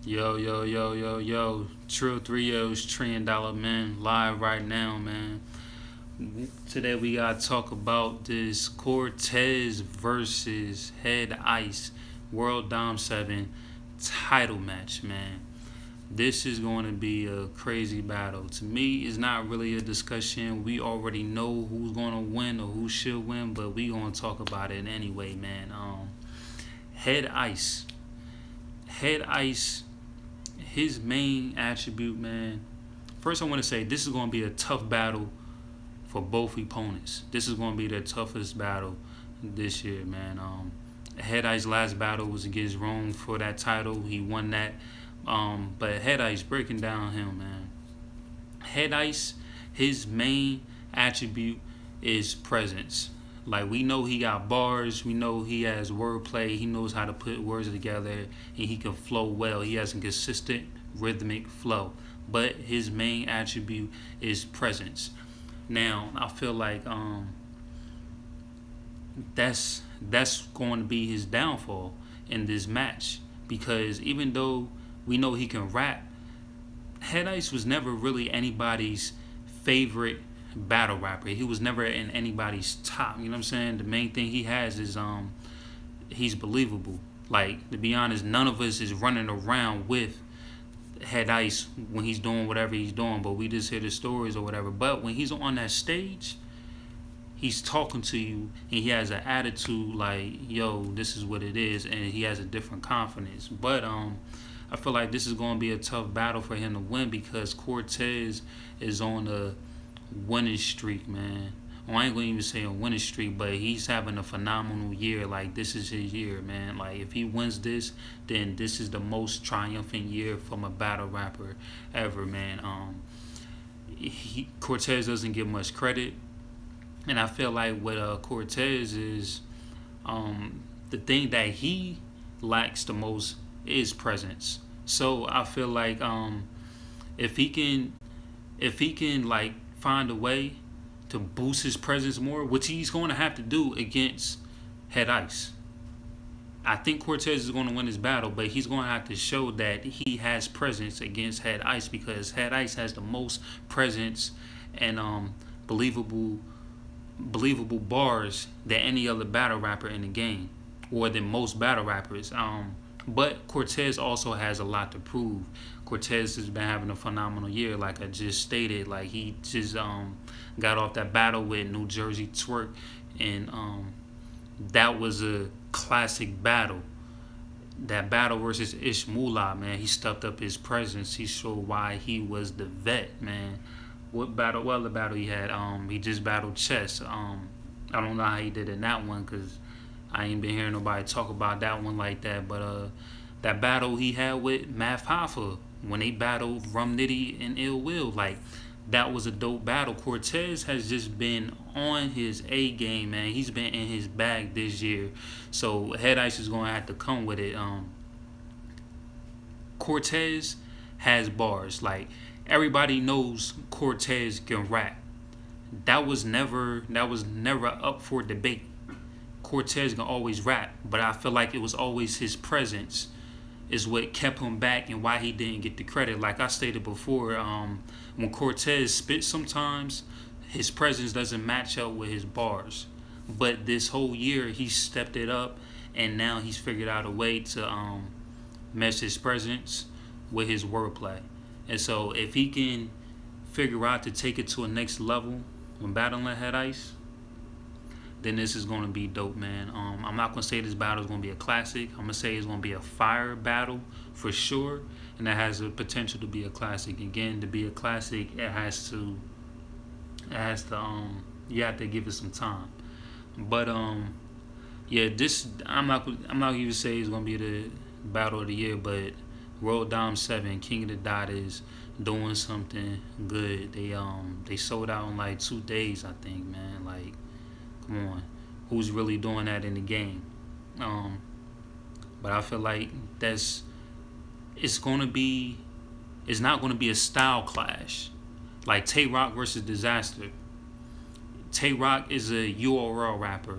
Yo, yo, yo, yo, yo. Trill 3O's Trillion Dollar Man live right now, man. Today we gotta talk about this Cortez versus Head Ice World Dom 7 title match, man. This is going to be a crazy battle. To me, it's not really a discussion. We already know who's going to win or who should win, but we going to talk about it anyway, man. Head Ice. Head Ice, his main attribute, man. First, I want to say this is going to be a tough battle for both opponents. This is going to be their toughest battle this year, man. Head Ice's last battle was against Rome for that title. He won that. But Head Ice, breaking down him, man. Head Ice, his main attribute is presence. Like, we know he got bars, we know he has wordplay, he knows how to put words together, and he can flow well. He has a consistent rhythmic flow. But his main attribute is presence. Now, I feel like that's going to be his downfall in this match, because even though we know he can rap, Head Ice was never really anybody's favorite battle rapper. He was never in anybody's top. You know what I'm saying? The main thing he has is he's believable. Like, to be honest, none of us is running around with Head Ice when he's doing whatever he's doing, but we just hear the stories or whatever. But when he's on that stage, he's talking to you and he has an attitude like, yo, this is what it is, and he has a different confidence. But I feel like this is going to be a tough battle for him to win, because Cortez is on a winning streak, man. Well, I ain't going to even say a winning streak, but he's having a phenomenal year. Like, this is his year, man. Like, if he wins this, then this is the most triumphant year from a battle rapper ever, man. Cortez doesn't get much credit, and I feel like what Cortez is, the thing that he lacks the most is presence. So I feel like if he can like find a way to boost his presence more, which he's going to have to do against Head Ice. I think Cortez is going to win this battle, but he's going to have to show that he has presence against Head Ice, because Head Ice has the most presence and believable bars than any other battle rapper in the game, or than most battle rappers. But Cortez also has a lot to prove. Cortez has been having a phenomenal year, like I just stated. Like, he just got off that battle with New Jersey Twerk, and that was a classic battle. That battle versus Ishmullah, man, he stepped up his presence. He showed why he was the vet, man. What other battle he had? He just battled Chess. I don't know how he did in that one, because I ain't been hearing nobody talk about that one like that. But that battle he had with Math Hoffa, when they battled Rum Nitty and Ill Will, like, that was a dope battle. Cortez has just been on his A game, man. He's been in his bag this year. So Head Ice is going to have to come with it. Cortez has bars. Like, everybody knows Cortez can rap. That was never up for debate. Cortez can always rap, but I feel like it was always his presence is what kept him back and why he didn't get the credit. Like I stated before, when Cortez spits sometimes, his presence doesn't match up with his bars. But this whole year, he stepped it up, and now he's figured out a way to mesh his presence with his wordplay. And so if he can figure out to take it to a next level when battling Head Ice, then this is going to be dope, man. I'm not going to say this battle is going to be a classic. I'm going to say it's going to be a fire battle for sure, and that has the potential to be a classic. Again, to be a classic, you have to give it some time. But yeah, this I'm not even say it's going to be the battle of the year, but World Dom 7, King of the Dot, is doing something good. They sold out in like 2 days, I think, man. Like, come on, who's really doing that in the game? But I feel like it's not going to be a style clash like Tay Rock versus Disaster. Tay Rock is a URL rapper.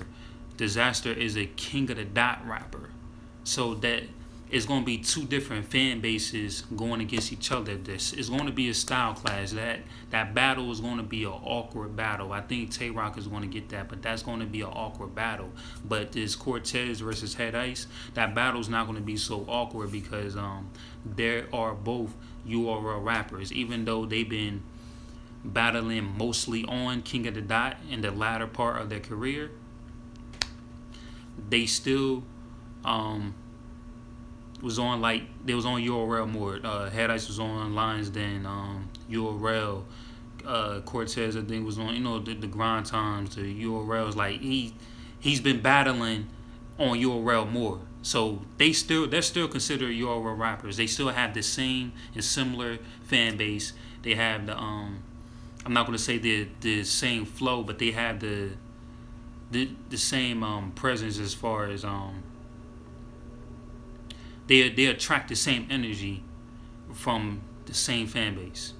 Disaster is a King of the Dot rapper. So that it's going to be two different fan bases going against each other. This is going to be a style clash. That battle is going to be an awkward battle. I think Tay Rock is going to get that, but that's going to be an awkward battle. But this Cortez versus Head Ice, that battle is not going to be so awkward because there are both URL rappers, even though they've been battling mostly on King of the Dot in the latter part of their career. They still was on, like, they was on URL more. Head Ice was on lines than URL. Cortez, I think, was on, you know, the grind times, the URLs. Like, he's been battling on URL more. So they're still considered URL rappers. They still have the same and similar fan base. They have the I'm not gonna say the same flow, but they have the same presence as far as they attract the same energy from the same fan base.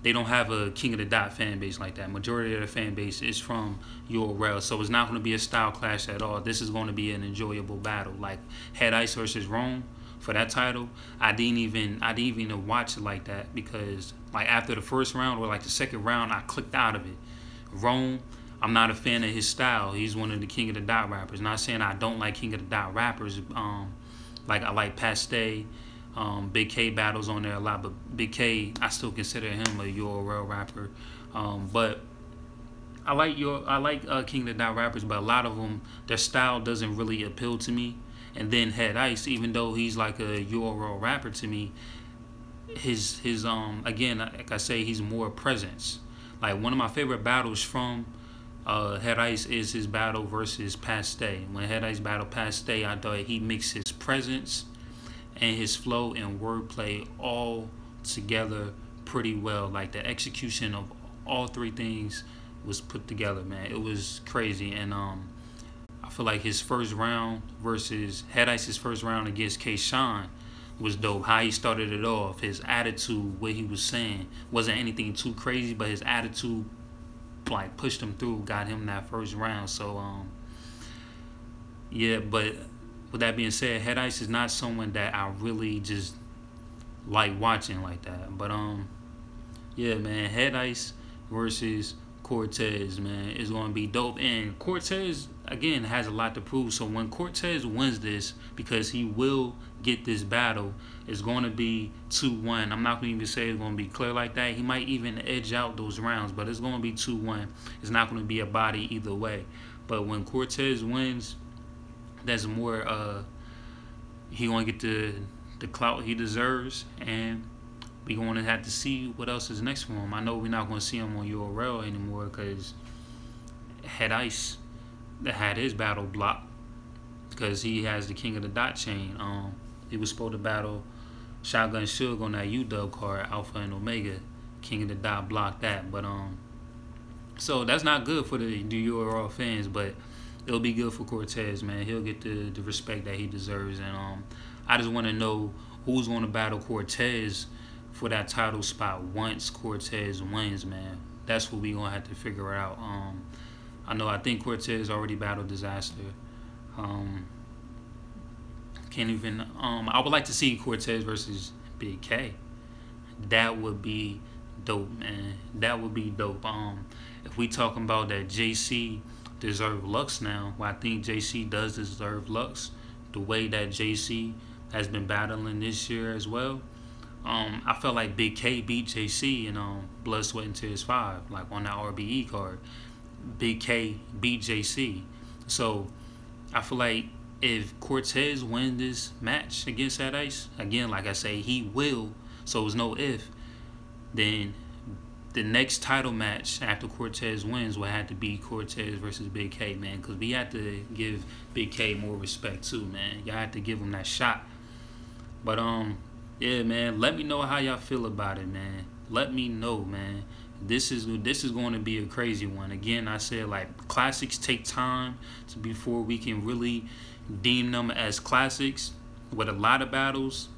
They don't have a King of the Dot fan base like that. Majority of the fan base is from URL, so it's not going to be a style clash at all. This is going to be an enjoyable battle. Like Head Ice versus Rome for that title, I didn't even watch it like that because like after the first round or like the second round, I clicked out of it. Rome, I'm not a fan of his style. He's one of the King of the Dot rappers. Not saying I don't like King of the Dot rappers. Like I like Paste. Big K battles on there a lot, but Big K, I still consider him a URL rapper. But I like King of the Dot rappers, but a lot of them, their style doesn't really appeal to me. And then Head Ice, even though he's like a URL rapper to me, his again, like I say, he's more presence. Like one of my favorite battles from Head Ice is his battle versus Paste. When Head Ice battled Paste, I thought he mixed his presence and his flow and wordplay all together pretty well. Like the execution of all three things was put together, man. It was crazy. And I feel like his first round versus Head Ice's first round against K-Shine was dope. How he started it off, his attitude, what he was saying wasn't anything too crazy, but his attitude like pushed him through, got him that first round. So yeah, but with that being said, Head Ice is not someone that I really just like watching like that. But yeah, man, Head Ice versus Cortez, man, is going to be dope. And Cortez, again, has a lot to prove. So when Cortez wins this, because he will get this battle, it's going to be 2-1. I'm not going to even say it's going to be clear like that. He might even edge out those rounds, but it's going to be 2-1. It's not going to be a body either way. But when Cortez wins, that's more, he going to get the clout he deserves, and we going to have to see what else is next for him. I know we're not going to see him on URL anymore because Head Ice had his battle blocked because he has the King of the Dot chain. He was supposed to battle Shotgun Suge on that UW card, Alpha and Omega. King of the Dot blocked that, but so that's not good for the URL fans, but it'll be good for Cortez, man. He'll get the respect that he deserves, and I just want to know who's going to battle Cortez for that title spot once Cortez wins, man. That's what we gonna have to figure out. I think Cortez already battled Disaster. Can't even. I would like to see Cortez versus Big K. That would be dope, man. That would be dope. If we talking about that JC deserve Lux now, well, I think JC does deserve Lux. The way that JC has been battling this year as well. I felt like Big K beat JC in Blood, Sweat, and Tears 5, like on that RBE card. Big K beat JC. So I feel like if Cortez wins this match against Head Ice, again, like I say, he will, so there's no if, then the next title match after Cortez wins will have to be Cortez versus Big K, man, because we have to give Big K more respect too, man. Y'all have to give him that shot. But yeah, man, let me know how y'all feel about it, man. Let me know, man. This is going to be a crazy one. Again, I said, like, classics take time before we can really deem them as classics with a lot of battles.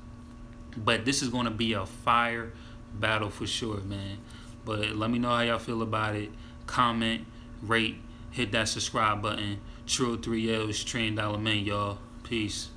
But this is going to be a fire battle for sure, man. But let me know how y'all feel about it. Comment, rate, hit that subscribe button. Trill 3L's Trend Dollar Man, y'all. Peace.